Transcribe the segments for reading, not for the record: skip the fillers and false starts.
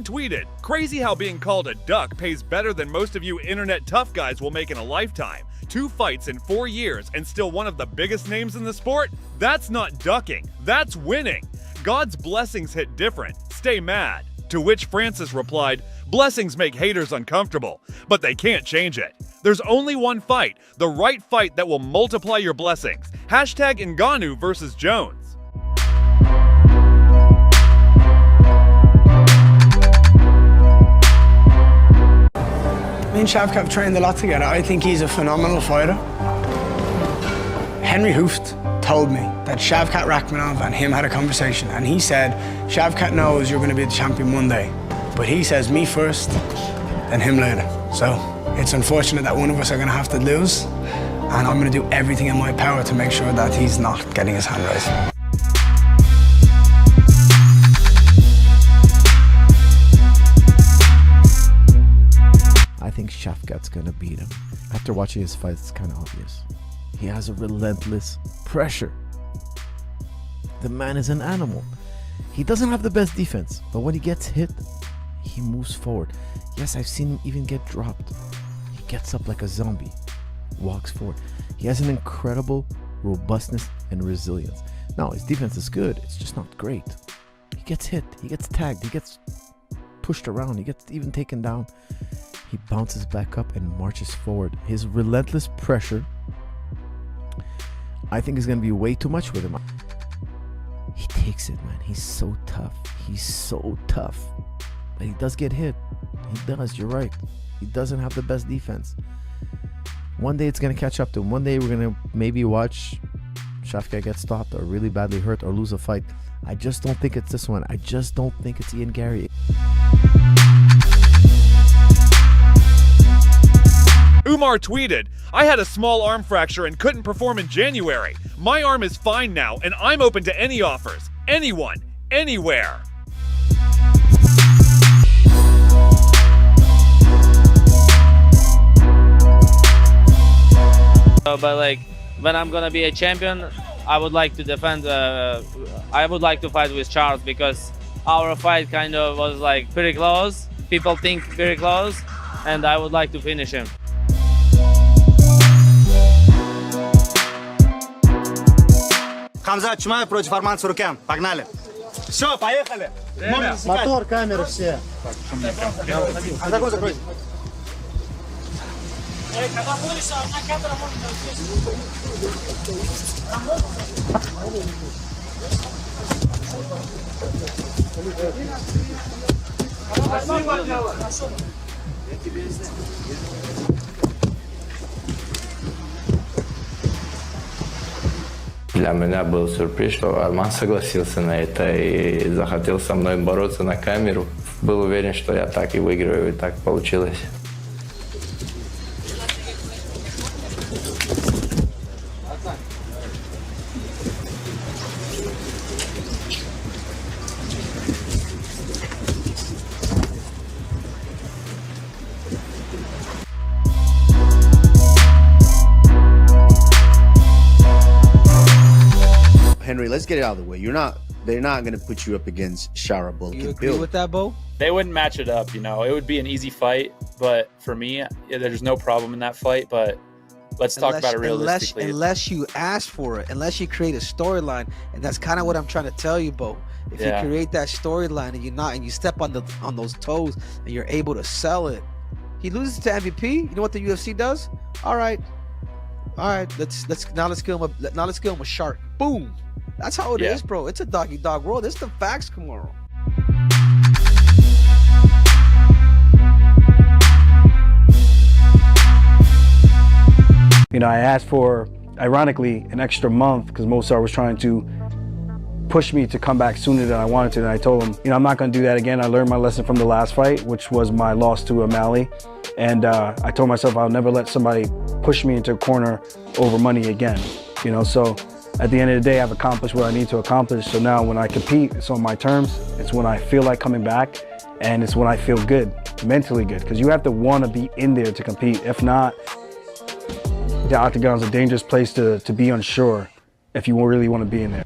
tweeted, "Crazy how being called a duck pays better than most of you internet tough guys will make in a lifetime. 2 fights in 4 years and still one of the biggest names in the sport? That's not ducking, that's winning. God's blessings hit different. Stay mad." To which Francis replied, "Blessings make haters uncomfortable, but they can't change it. There's only one fight, the right fight that will multiply your blessings. Hashtag Ngannou versus Jones." Me and Shavkat have trained a lot together. I think he's a phenomenal fighter. Henry Hooft told me that Shavkat Rakhmonov and him had a conversation, and he said, Shavkat knows you're going to be the champion one day, but he says me first, then him later. So it's unfortunate that one of us are going to have to lose, and I'm going to do everything in my power to make sure that he's not getting his hand raised. I think Shavkat's gonna beat him. After watching his fight, it's kind of obvious. He has a relentless pressure. The man is an animal. He doesn't have the best defense, but when he gets hit, he moves forward. Yes, I've seen him even get dropped. He gets up like a zombie, walks forward. He has an incredible robustness and resilience. Now, his defense is good, it's just not great. He gets hit, he gets tagged, he gets pushed around, he gets even taken down. He bounces back up and marches forward. His relentless pressure, I think, is going to be way too much with him. He takes it, man. He's so tough. He's so tough. But he does get hit. He does, you're right. He doesn't have the best defense. One day it's going to catch up to him. One day we're going to maybe watch Shavkat get stopped or really badly hurt or lose a fight. I just don't think it's this one. I just don't think it's Ian Gary. Umar tweeted, "I had a small arm fracture and couldn't perform in January. My arm is fine now and I'm open to any offers. Anyone, anywhere." But like, when I'm gonna be a champion, I would like to defend, I would like to fight with Charles, because our fight kind of was like pretty close. People think very close, and I would like to finish him. Khamzat Chimaev против Арман Цурукян. Погнали. Все, поехали. Мотор, камеры все. Закрой, закрой. Когда будешь, одна камера может. Для меня был сюрприз, что Арман согласился на это и захотел со мной бороться на камеру. Был уверен, что я так и выиграю, и так получилось. Henry, let's get it out of the way. They're not going to put you up against Sharabul. You agree with that, Bo? They wouldn't match it up, you know. It would be an easy fight, but for me, there's no problem in that fight. But let's talk about it realistically. Unless you ask for it, unless you create a storyline, and that's kind of what I'm trying to tell you, Bo. If you create that storyline and you step on those toes and you're able to sell it, he loses to MVP. You know what the UFC does? All right, let's kill him a shark. Boom. That's how it is, bro. It's a dog-eat-dog world. It's the facts, Kamaru. You know, I asked for, ironically, an extra month because Mozart was trying to push me to come back sooner than I wanted to. And I told him, you know, I'm not going to do that again. I learned my lesson from the last fight, which was my loss to O'Malley. And I told myself I'll never let somebody push me into a corner over money again. You know, so at the end of the day, I've accomplished what I need to accomplish. So now when I compete, it's on my terms. It's when I feel like coming back, and it's when I feel good, mentally good. Because you have to want to be in there to compete. If not, the octagon's a dangerous place to be unsure if you really want to be in there.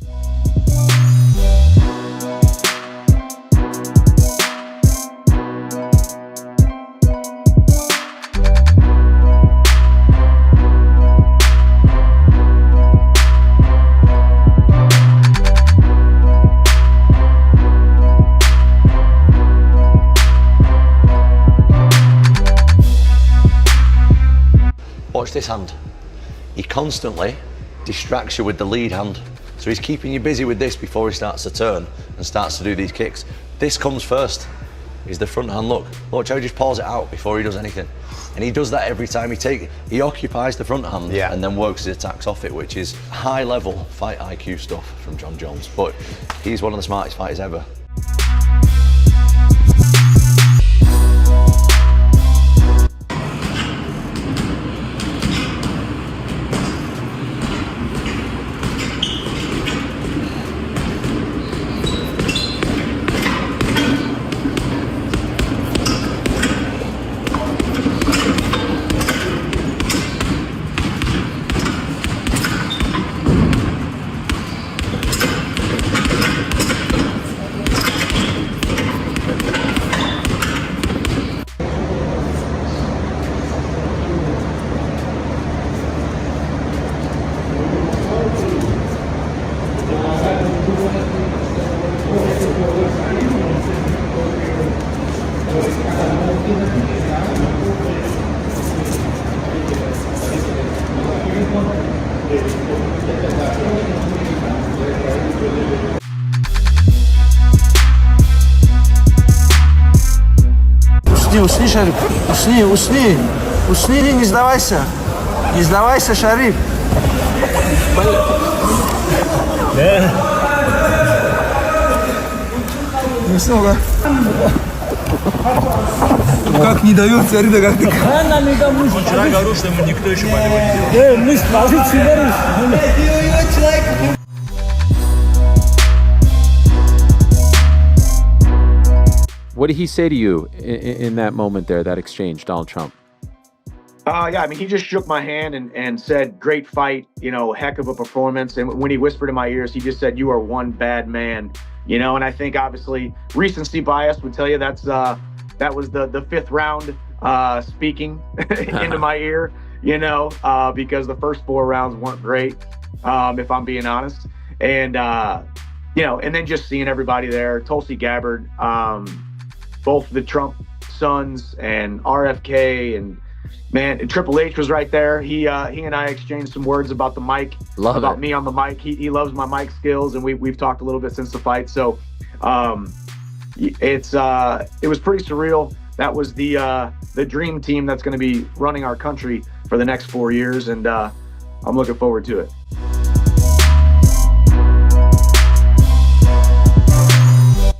watch this hand. He constantly distracts you with the lead hand. So he's keeping you busy with this before he starts to turn and starts to do these kicks. This comes first, is the front hand look. Watch how he just pulls it out before he does anything. And he does that every time he occupies the front hand and then works his attacks off it, which is high level fight IQ stuff from Jon Jones. But he's one of the smartest fighters ever. Усни, Шариф, усни, не сдавайся, Шариф. Не уснул, да? Как не дает, смотри, да как ты. Вчера говорил, что ему никто еще по нему не делал. What did he say to you in that moment there, that exchange, Donald Trump? Yeah, I mean, he just shook my hand and said, great fight, heck of a performance. And when he whispered in my ears, he just said, you are one bad man, and I think obviously recency bias would tell you that was the fifth round speaking into my ear, because the first 4 rounds weren't great, if I'm being honest. And, and then just seeing everybody there, Tulsi Gabbard, both the Trump sons and RFK and man, Triple H was right there. He and I exchanged some words about the mic, about me on the mic. He loves my mic skills, and we've talked a little bit since the fight. So it was pretty surreal. That was the dream team that's going to be running our country for the next 4 years, and I'm looking forward to it.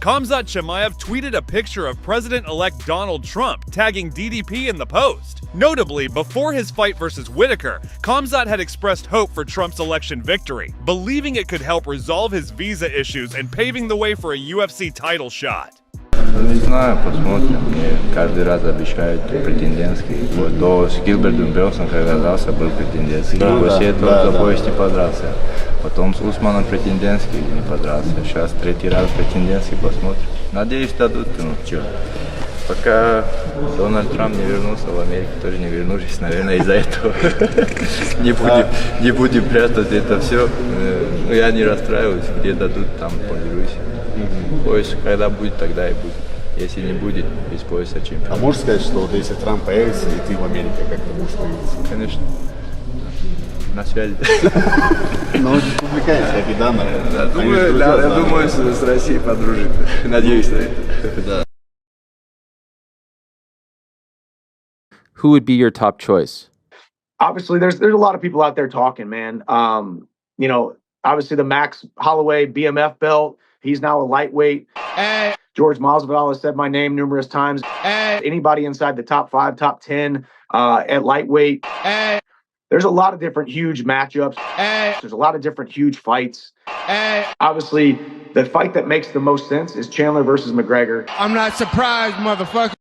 Khamzat Chimaev tweeted a picture of President-elect Donald Trump, tagging DDP in the post. Notably, before his fight versus Whitaker, Khamzat had expressed hope for Trump's election victory, believing it could help resolve his visa issues and paving the way for a UFC title shot. Не знаю, посмотрим. Мне каждый раз обещают претендентский. Вот до с Гилбертом Белсом, когда дрался, был претендентский. После этого за пояс не подрался. Потом с Усманом претендентский не подрался. Сейчас 3-й раз претендентский, посмотрим. Надеюсь, дадут, Пока Дональд Трамп не вернулся в Америку, тоже не вернувшись, наверное, из-за этого. Не будем прятать это все. Но я не расстраиваюсь, где дадут, там поберусь. Пояс, когда будет, тогда и будет. Если не будет, без пояса чемпион. А можешь сказать, что вот если Трамп появится, и ты в Америке, как ты будешь появиться? Конечно. На связи. Но республиканец, как и Дана. Я думаю, с Россией подружит. Надеюсь на это. Who would be your top choice? Obviously, there's a lot of people out there talking, man. Obviously the Max Holloway BMF belt. He's now a lightweight. George Masvidal has said my name numerous times. Anybody inside the top 5, top 10 at lightweight. There's a lot of different huge matchups. There's a lot of different huge fights. Obviously, the fight that makes the most sense is Chandler versus McGregor. I'm not surprised, motherfuckers.